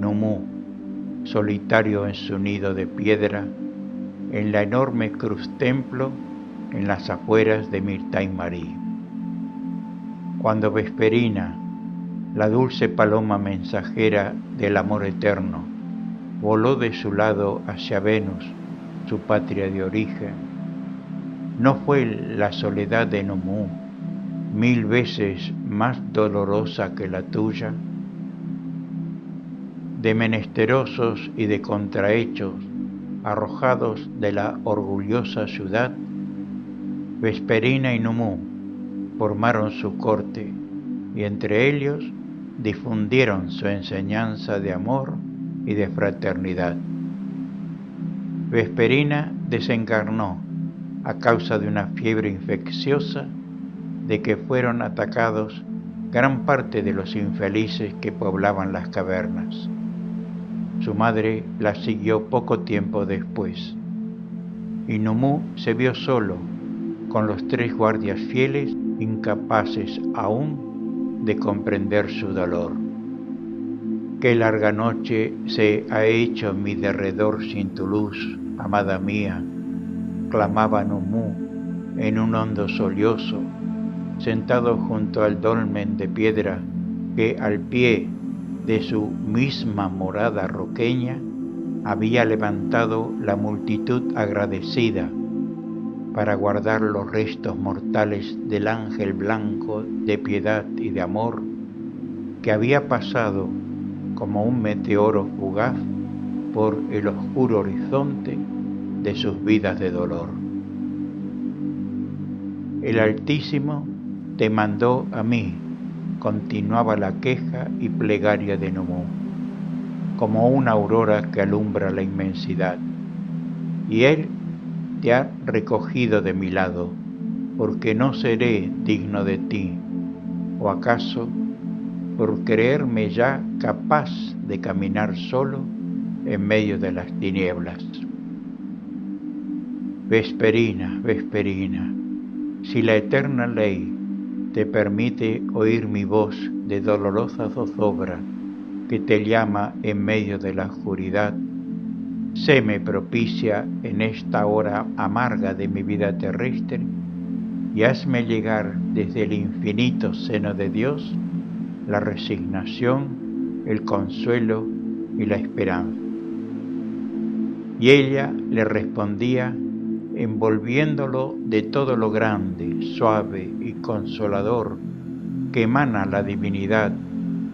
Numú, solitario en su nido de piedra, en la enorme cruz templo en las afueras de Mirtay Marí. Cuando Vesperina, la dulce paloma mensajera del amor eterno, voló de su lado hacia Venus, su patria de origen, ¿no fue la soledad de Numú 1000 veces más dolorosa que la tuya? De menesterosos y de contrahechos, arrojados de la orgullosa ciudad, Vesperina y Numú formaron su corte y entre ellos difundieron su enseñanza de amor y de fraternidad. Vesperina desencarnó a causa de una fiebre infecciosa de que fueron atacados gran parte de los infelices que poblaban las cavernas. Su madre la siguió poco tiempo después, y Numú se vio solo, con los 3 guardias fieles, incapaces aún de comprender su dolor. Qué larga noche se ha hecho en mi derredor sin tu luz, amada mía, clamaba Numú en un hondo sollozo, sentado junto al dolmen de piedra que al pie de su misma morada roqueña había levantado la multitud agradecida para guardar los restos mortales del ángel blanco de piedad y de amor que había pasado como un meteoro fugaz por el oscuro horizonte de sus vidas de dolor. El Altísimo te mandó a mí, continuaba la queja y plegaria de Numú, como una aurora que alumbra la inmensidad, y Él te ha recogido de mi lado, porque no seré digno de ti, o acaso por creerme ya capaz de caminar solo en medio de las tinieblas. Vesperina, Vesperina, si la eterna ley te permite oír mi voz de dolorosa zozobra que te llama en medio de la oscuridad, séme propicia en esta hora amarga de mi vida terrestre y hazme llegar desde el infinito seno de Dios la resignación, el consuelo y la esperanza. Y ella le respondía envolviéndolo de todo lo grande, suave y consolador que emana la divinidad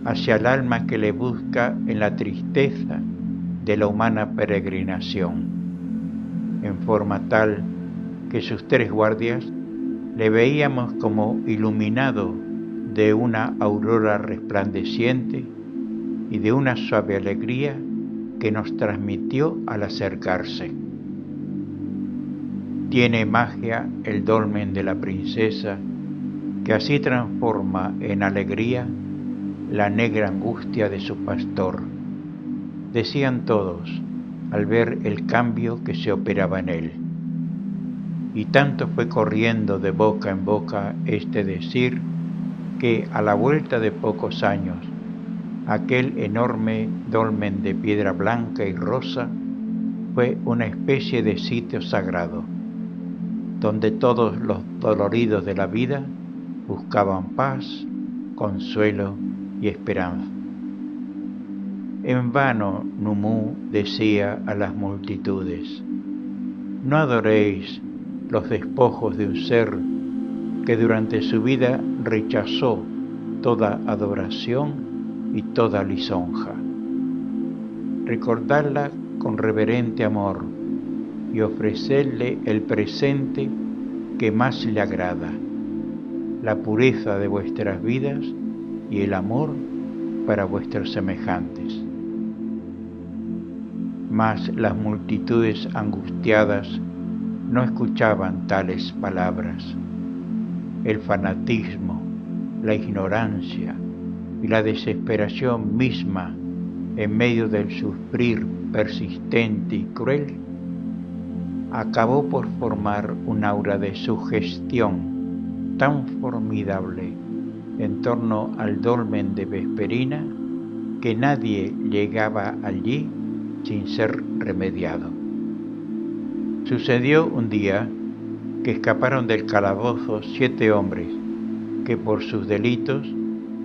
hacia el alma que le busca en la tristeza de la humana peregrinación, en forma tal que sus 3 guardias le veíamos como iluminado de una aurora resplandeciente y de una suave alegría que nos transmitió al acercarse. Tiene magia el dolmen de la princesa, que así transforma en alegría la negra angustia de su pastor, decían todos al ver el cambio que se operaba en él. Y tanto fue corriendo de boca en boca este decir, que a la vuelta de pocos años, aquel enorme dolmen de piedra blanca y rosa fue una especie de sitio sagrado, donde todos los doloridos de la vida buscaban paz, consuelo y esperanza. En vano Numú decía a las multitudes, no adoréis los despojos de un ser que durante su vida rechazó toda adoración y toda lisonja. Recordadla con reverente amor y ofrecerle el presente que más le agrada, la pureza de vuestras vidas y el amor para vuestros semejantes. Mas las multitudes angustiadas no escuchaban tales palabras. El fanatismo, la ignorancia y la desesperación misma en medio del sufrir persistente y cruel acabó por formar un aura de sugestión tan formidable en torno al dolmen de Vesperina que nadie llegaba allí sin ser remediado. Sucedió un día que escaparon del calabozo 7 hombres que por sus delitos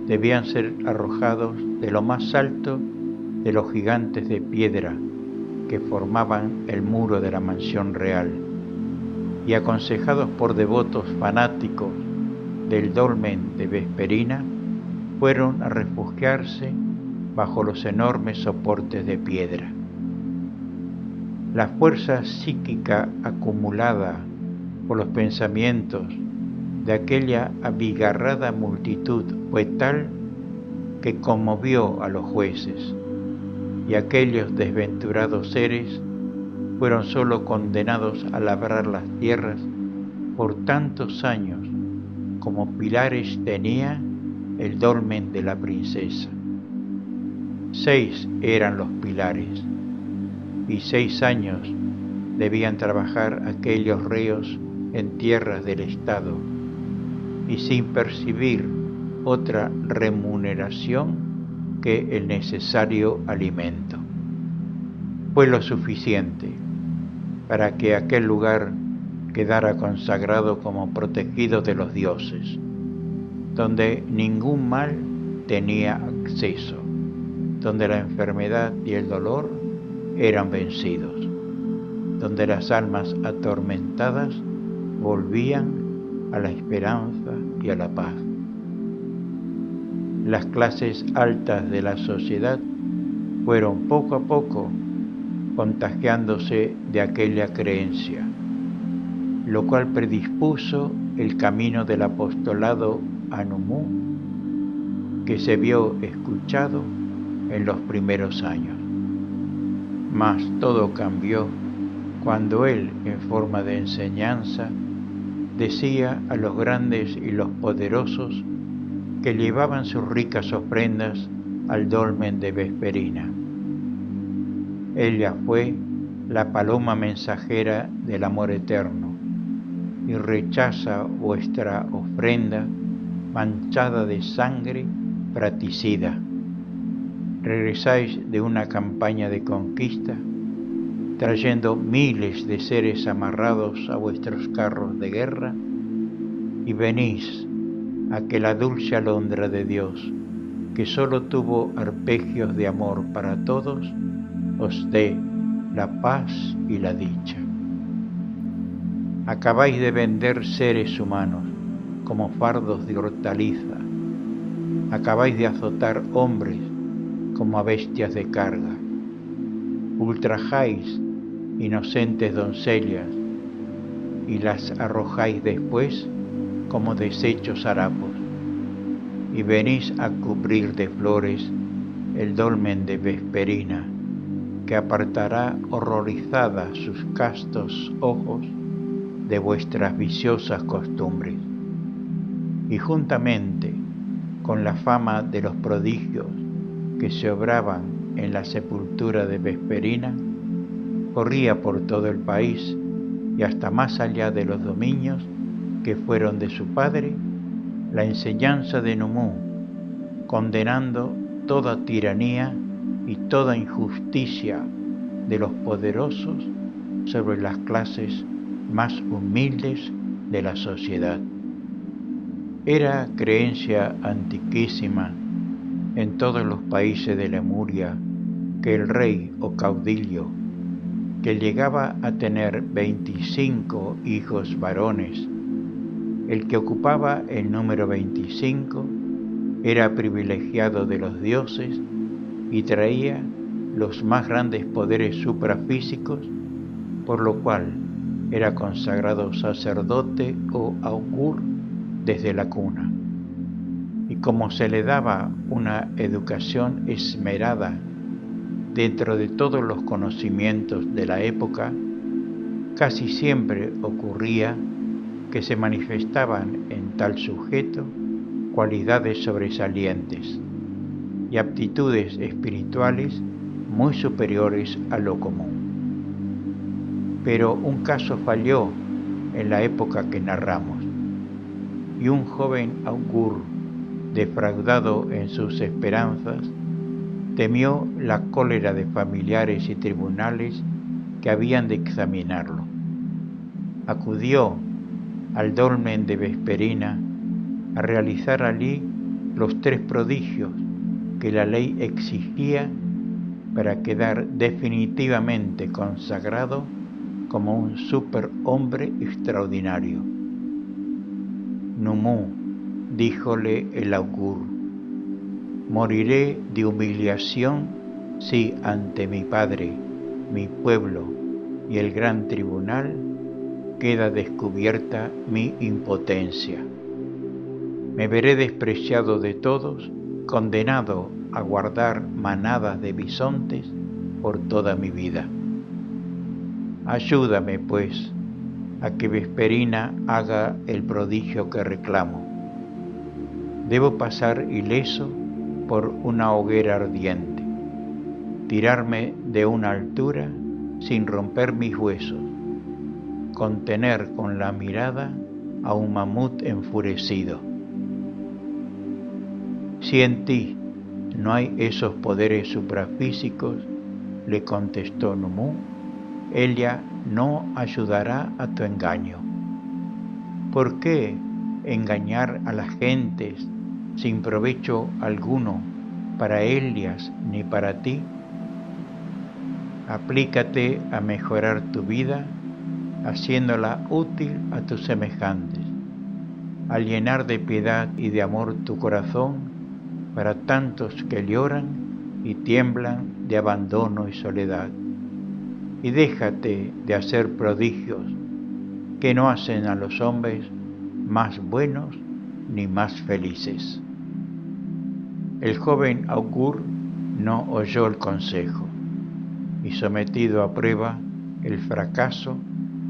debían ser arrojados de lo más alto de los gigantes de piedra que formaban el muro de la mansión real, y aconsejados por devotos fanáticos del dolmen de Vesperina, fueron a refugiarse bajo los enormes soportes de piedra. La fuerza psíquica acumulada por los pensamientos de aquella abigarrada multitud fue tal que conmovió a los jueces, y aquellos desventurados seres fueron solo condenados a labrar las tierras por tantos años como pilares tenía el dolmen de la princesa. 6 eran los pilares, y 6 años debían trabajar aquellos reos en tierras del Estado, y sin percibir otra remuneración que el necesario alimento. Fue lo suficiente para que aquel lugar quedara consagrado como protegido de los dioses, donde ningún mal tenía acceso, donde la enfermedad y el dolor eran vencidos, donde las almas atormentadas volvían a la esperanza y a la paz. Las clases altas de la sociedad fueron poco a poco contagiándose de aquella creencia, lo cual predispuso el camino del apostolado a Numú, que se vio escuchado en los primeros años. Mas todo cambió cuando él, en forma de enseñanza, decía a los grandes y los poderosos que llevaban sus ricas ofrendas al dolmen de Vesperina: ella fue la paloma mensajera del amor eterno, y rechaza vuestra ofrenda manchada de sangre fratricida. Regresáis de una campaña de conquista, trayendo miles de seres amarrados a vuestros carros de guerra, y venís a que la dulce alondra de Dios, que solo tuvo arpegios de amor para todos, os dé la paz y la dicha. Acabáis de vender seres humanos como fardos de hortaliza, acabáis de azotar hombres como a bestias de carga, ultrajáis inocentes doncellas y las arrojáis después como desechos harapos, y venís a cubrir de flores el dolmen de Vesperina, que apartará horrorizada sus castos ojos de vuestras viciosas costumbres. Y juntamente con la fama de los prodigios que se obraban en la sepultura de Vesperina, corría por todo el país y hasta más allá de los dominios que fueron de su padre, la enseñanza de Numú, condenando toda tiranía y toda injusticia de los poderosos sobre las clases más humildes de la sociedad. Era creencia antiquísima en todos los países de Lemuria que el rey o caudillo, que llegaba a tener 25 hijos varones, el que ocupaba el número 25, era privilegiado de los dioses y traía los más grandes poderes suprafísicos, por lo cual era consagrado sacerdote o augur desde la cuna. Y como se le daba una educación esmerada dentro de todos los conocimientos de la época, casi siempre ocurría que se manifestaban en tal sujeto cualidades sobresalientes y aptitudes espirituales muy superiores a lo común. Pero un caso falló en la época que narramos, y un joven augur, defraudado en sus esperanzas, Temió la cólera de familiares y tribunales que habían de examinarlo. Acudió al dolmen de Vesperina a realizar allí los 3 prodigios que la ley exigía para quedar definitivamente consagrado como un superhombre extraordinario. Numú, díjole el augur, moriré de humillación si ante mi padre, mi pueblo y el gran tribunal queda descubierta mi impotencia. Me veré despreciado de todos, condenado a guardar manadas de bisontes por toda mi vida. Ayúdame, pues, a que Vesperina haga el prodigio que reclamo. Debo pasar ileso por una hoguera ardiente, tirarme de una altura sin romper mis huesos, contener con la mirada a un mamut enfurecido. Si en ti no hay esos poderes suprafísicos, le contestó Numú, ella no ayudará a tu engaño. ¿Por qué engañar a las gentes sin provecho alguno para ellas ni para ti? Aplícate a mejorar tu vida, haciéndola útil a tus semejantes, al llenar de piedad y de amor tu corazón para tantos que lloran y tiemblan de abandono y soledad. Y déjate de hacer prodigios que no hacen a los hombres más buenos ni más felices. El joven augur no oyó el consejo y, sometido a prueba, el fracaso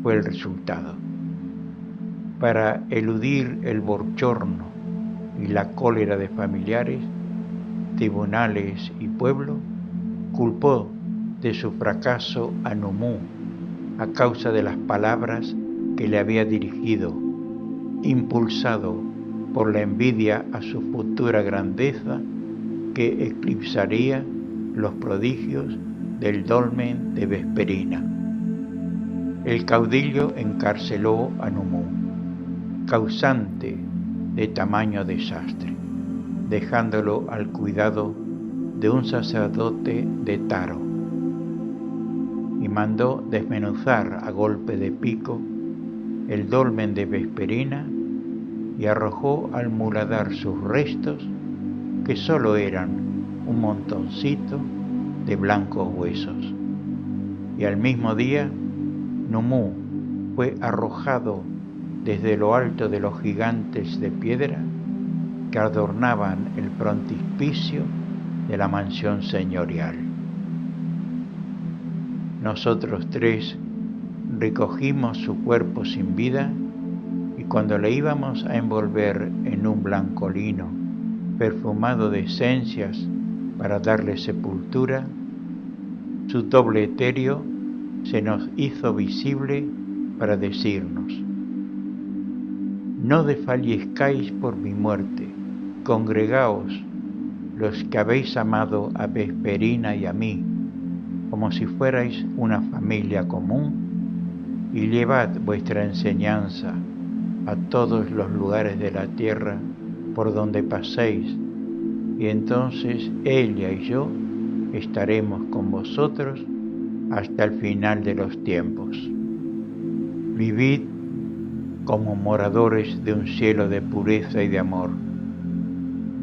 fue el resultado. Para eludir el bochorno y la cólera de familiares, tribunales y pueblo, culpó de su fracaso a Numú a causa de las palabras que le había dirigido, impulsado por la envidia a su futura grandeza que eclipsaría los prodigios del dolmen de Vesperina. El caudillo encarceló a Numú, causante de tamaño desastre, dejándolo al cuidado de un sacerdote de Taro, y mandó desmenuzar a golpe de pico el dolmen de Vesperina y arrojó al muladar sus restos, que solo eran un montoncito de blancos huesos. Y al mismo día, Numú fue arrojado desde lo alto de los gigantes de piedra que adornaban el frontispicio de la mansión señorial. Nosotros 3 recogimos su cuerpo sin vida y cuando le íbamos a envolver en un blanco lino perfumado de esencias para darle sepultura, su doble etéreo se nos hizo visible para decirnos: no desfallezcáis por mi muerte, congregaos los que habéis amado a Vesperina y a mí, como si fuerais una familia común, y llevad vuestra enseñanza a todos los lugares de la tierra por donde paséis, y entonces ella y yo estaremos con vosotros hasta el final de los tiempos. Vivid como moradores de un cielo de pureza y de amor.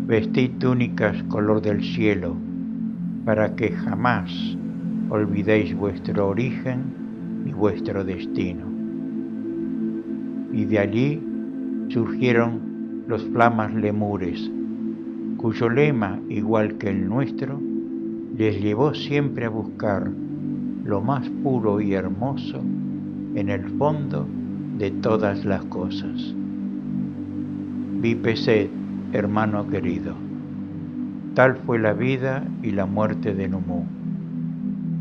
Vestid túnicas color del cielo, para que jamás olvidéis vuestro origen y vuestro destino. Y de allí surgieron los flamas lemures, cuyo lema, igual que el nuestro, les llevó siempre a buscar lo más puro y hermoso en el fondo de todas las cosas. Vipesed, hermano querido, tal fue la vida y la muerte de Numú,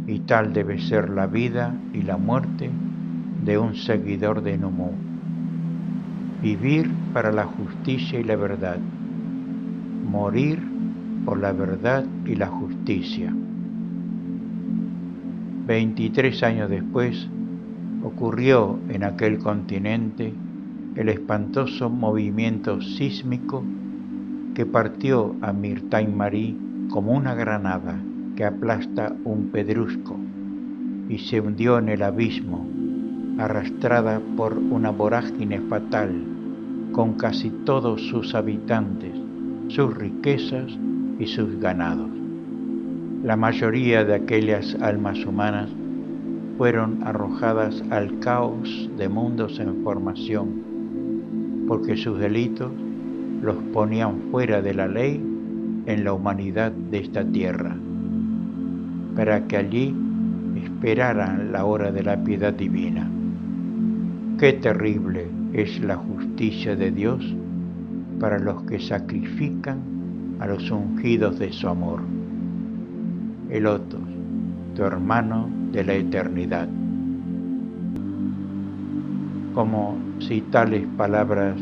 y tal debe ser la vida y la muerte de un seguidor de Numú. Vivir para la justicia y la verdad, morir por la verdad y la justicia. justicia. 23 años después, ocurrió en aquel continente el espantoso movimiento sísmico que partió a Myrtain Marie como una granada que aplasta un pedrusco y se hundió en el abismo, arrastrada por una vorágine fatal, con casi todos sus habitantes, sus riquezas y sus ganados. La mayoría de aquellas almas humanas fueron arrojadas al caos de mundos en formación, porque sus delitos los ponían fuera de la ley en la humanidad de esta tierra, para que allí esperaran la hora de la piedad divina. Qué terrible es la justicia de Dios para los que sacrifican a los ungidos de su amor. Elotos, tu hermano de la eternidad. Como si tales palabras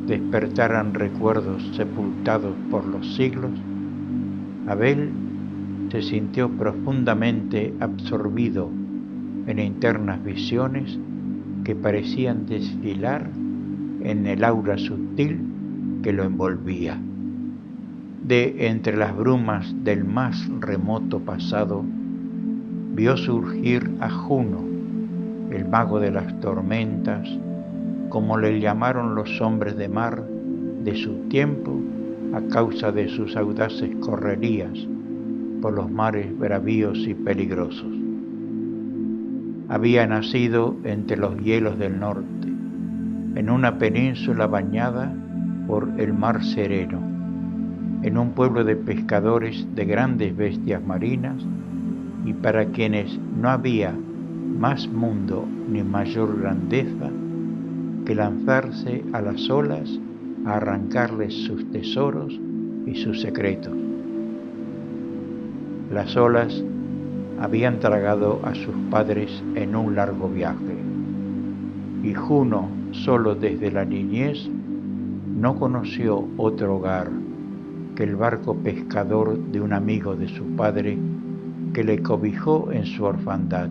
despertaran recuerdos sepultados por los siglos, Abel se sintió profundamente absorbido en internas visiones que parecían desfilar en el aura sutil que lo envolvía. De entre las brumas del más remoto pasado, vio surgir a Juno, el mago de las tormentas, como le llamaron los hombres de mar de su tiempo a causa de sus audaces correrías por los mares bravíos y peligrosos. Había nacido entre los hielos del norte, en una península bañada por el mar sereno, en un pueblo de pescadores de grandes bestias marinas, y para quienes no había más mundo ni mayor grandeza que lanzarse a las olas a arrancarles sus tesoros y sus secretos. Las olas habían tragado a sus padres en un largo viaje, y Juno, solo desde la niñez, no conoció otro hogar que el barco pescador de un amigo de su padre, que le cobijó en su orfandad,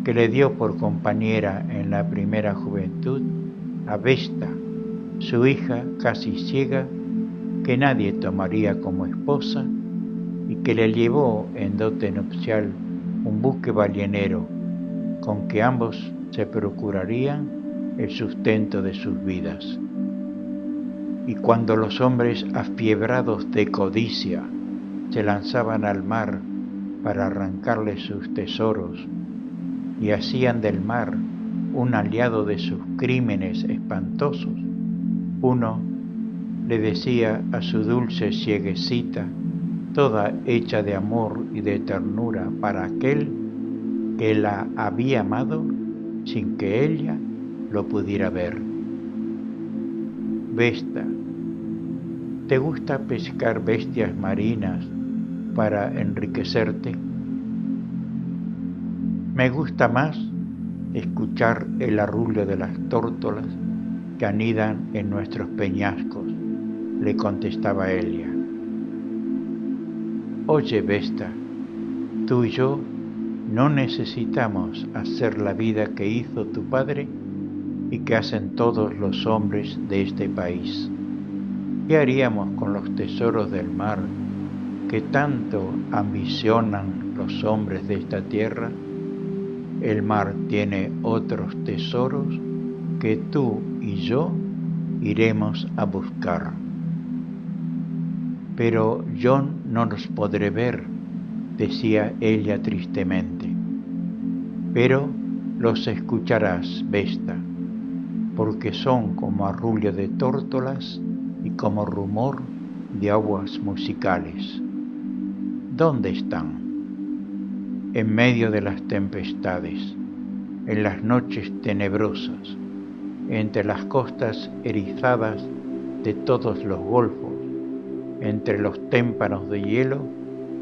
que le dio por compañera en la primera juventud a Vesta, su hija casi ciega, que nadie tomaría como esposa, y que le llevó en dote nupcial un buque balenero, con que ambos se procurarían el sustento de sus vidas. Y cuando los hombres afiebrados de codicia se lanzaban al mar para arrancarle sus tesoros y hacían del mar un aliado de sus crímenes espantosos, uno le decía a su dulce cieguecita, toda hecha de amor y de ternura para aquel que la había amado sin que ella lo pudiera ver: Vesta, ¿te gusta pescar bestias marinas para enriquecerte? Me gusta más escuchar el arrullo de las tórtolas que anidan en nuestros peñascos, le contestaba Elia. Oye, Vesta, tú y yo no necesitamos hacer la vida que hizo tu padre y que hacen todos los hombres de este país. ¿Qué haríamos con los tesoros del mar que tanto ambicionan los hombres de esta tierra? El mar tiene otros tesoros que tú y yo iremos a buscar. Pero yo no los podré ver, decía ella tristemente. Pero los escucharás, Vesta, porque son como arrullo de tórtolas y como rumor de aguas musicales. ¿Dónde están? En medio de las tempestades, en las noches tenebrosas, entre las costas erizadas de todos los golfos, entre los témpanos de hielo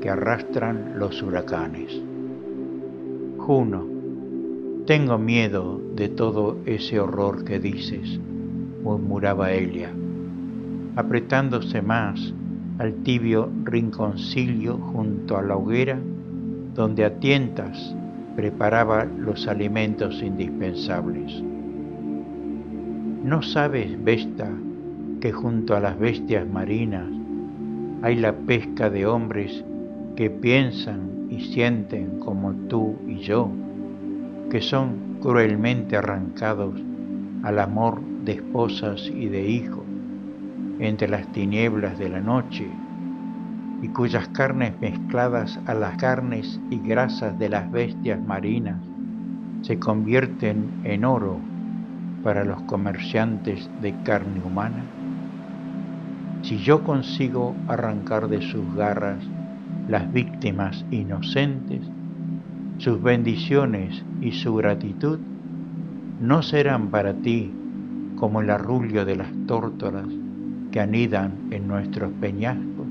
que arrastran los huracanes. Juno, tengo miedo de todo ese horror que dices, murmuraba Elia, apretándose más al tibio rinconcillo junto a la hoguera, donde a tientas preparaba los alimentos indispensables. ¿No sabes, Vesta, que junto a las bestias marinas hay la pesca de hombres que piensan y sienten como tú y yo, que son cruelmente arrancados al amor de esposas y de hijos entre las tinieblas de la noche, y cuyas carnes mezcladas a las carnes y grasas de las bestias marinas se convierten en oro para los comerciantes de carne humana? Si yo consigo arrancar de sus garras las víctimas inocentes, sus bendiciones y su gratitud no serán para ti como el arrullo de las tórtolas que anidan en nuestros peñascos.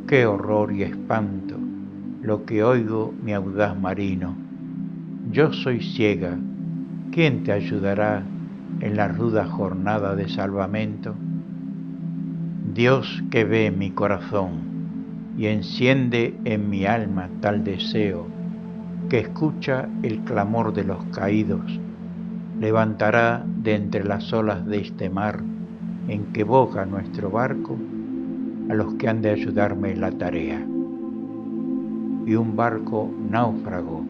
Qué horror y espanto lo que oigo, mi audaz marino. Yo soy ciega, ¿quién te ayudará en la ruda jornada de salvamento? Dios que ve mi corazón y enciende en mi alma tal deseo, que escucha el clamor de los caídos, levantará de entre las olas de este mar en que boga nuestro barco a los que han de ayudarme en la tarea. Y un barco náufrago,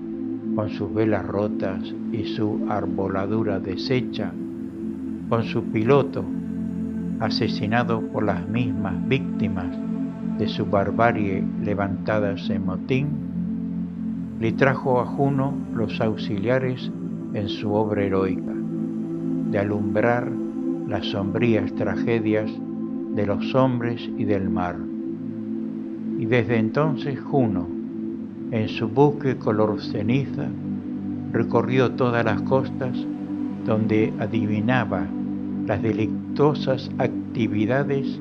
con sus velas rotas y su arboladura deshecha, con su piloto asesinado por las mismas víctimas de su barbarie levantadas en motín, le trajo a Juno los auxiliares en su obra heroica, de alumbrar las sombrías tragedias de los hombres y del mar. Y desde entonces Juno, en su buque color ceniza, recorrió todas las costas donde adivinaba las delictuosas actividades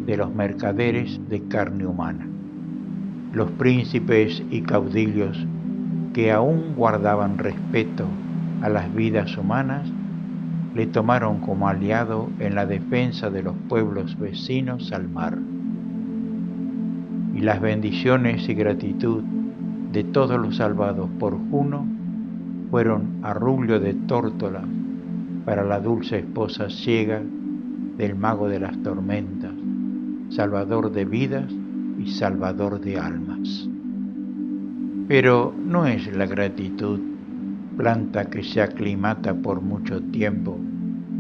de los mercaderes de carne humana. Los príncipes y caudillos que aún guardaban respeto a las vidas humanas le tomaron como aliado en la defensa de los pueblos vecinos al mar. Y las bendiciones y gratitud de todos los salvados por Juno fueron arrullo de tórtola para la dulce esposa ciega del mago de las tormentas, salvador de vidas y salvador de almas. Pero no es la gratitud planta que se aclimata por mucho tiempo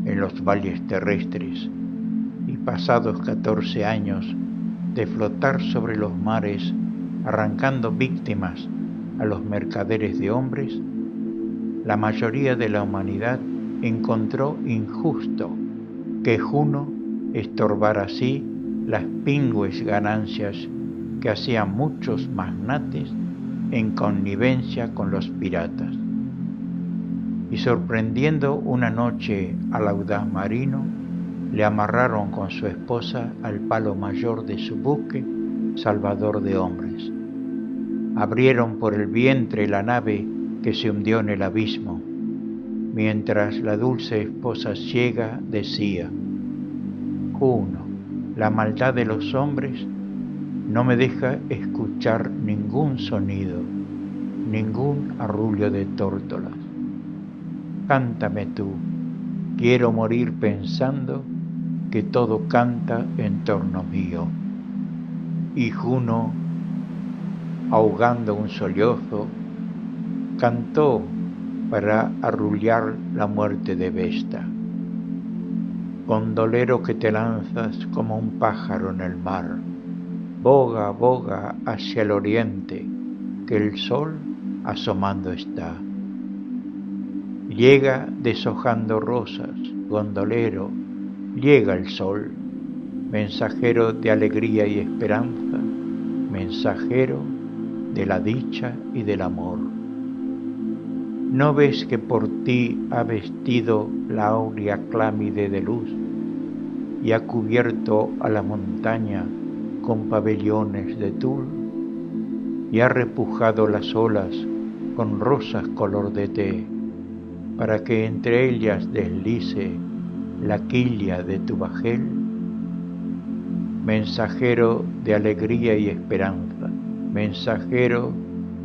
en los valles terrestres, y pasados 14 años de flotar sobre los mares arrancando víctimas a los mercaderes de hombres, la mayoría de la humanidad encontró injusto que Juno estorbara así las pingües ganancias que hacían muchos magnates en connivencia con los piratas. Y sorprendiendo una noche al audaz marino, le amarraron con su esposa al palo mayor de su buque, salvador de hombres. Abrieron por el vientre la nave que se hundió en el abismo, mientras la dulce esposa ciega decía: Juno, la maldad de los hombres no me deja escuchar ningún sonido, ningún arrullo de tórtolas. Cántame tú, quiero morir pensando que todo canta en torno mío. Y Juno, ahogando un sollozo, cantó para arrullar la muerte de Vesta. Gondolero que te lanzas como un pájaro en el mar, boga, boga hacia el oriente, que el sol asomando está. Llega deshojando rosas, gondolero, llega el sol, mensajero de alegría y esperanza, mensajero de la dicha y del amor. ¿No ves que por ti ha vestido la áurea clámide de luz y ha cubierto a la montaña con pabellones de tul y ha repujado las olas con rosas color de té, para que entre ellas deslice la quilla de tu bajel? mensajero de alegría y esperanza, mensajero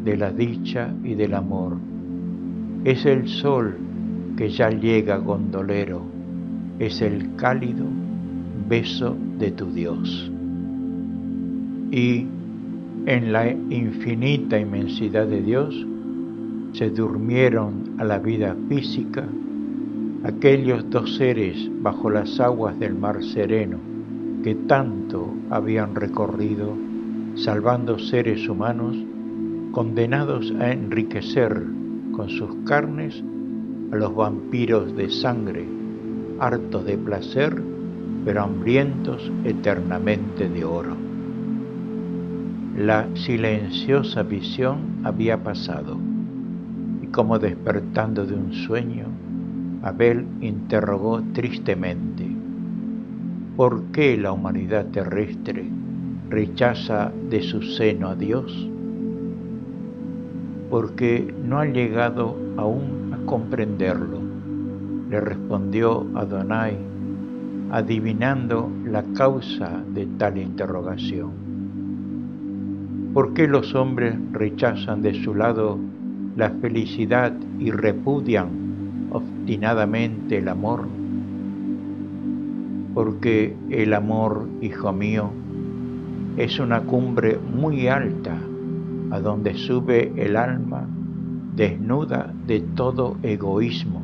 de la dicha y del amor. Es el sol que ya llega gondolero, es el cálido beso de tu Dios. Y en la infinita inmensidad de Dios se durmieron a la vida física aquellos dos seres bajo las aguas del mar sereno que tanto habían recorrido, salvando seres humanos condenados a enriquecer con sus carnes a los vampiros de sangre, hartos de placer, pero hambrientos eternamente de oro. La silenciosa visión había pasado, y como despertando de un sueño, Abel interrogó tristemente: ¿por qué la humanidad terrestre rechaza de su seno a Dios? Porque no ha llegado aún a comprenderlo, le respondió Adonai, adivinando la causa de tal interrogación. ¿Por qué los hombres rechazan de su lado la felicidad y repudian obstinadamente el amor? Porque el amor, hijo mío, es una cumbre muy alta a donde sube el alma desnuda de todo egoísmo,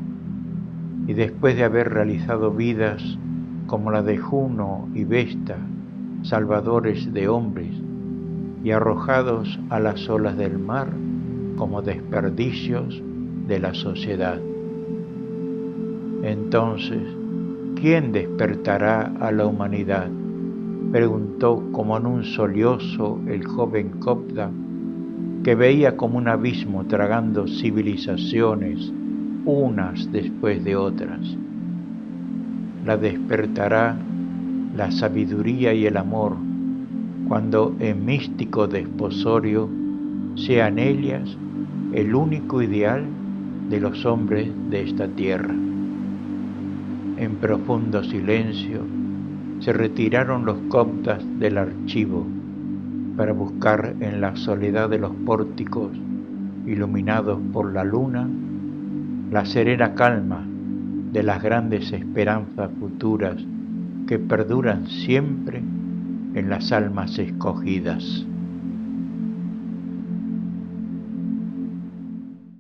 y después de haber realizado vidas como la de Juno y Vesta, salvadores de hombres, y arrojados a las olas del mar como desperdicios de la sociedad. Entonces, ¿quién despertará a la humanidad?, preguntó como en un sollozo el joven copta, que veía como un abismo tragando civilizaciones unas después de otras. La despertará la sabiduría y el amor, cuando en místico desposorio sean ellas el único ideal de los hombres de esta tierra. En profundo silencio se retiraron los coptas del archivo para buscar en la soledad de los pórticos iluminados por la luna la serena calma de las grandes esperanzas futuras que perduran siempre en las almas escogidas.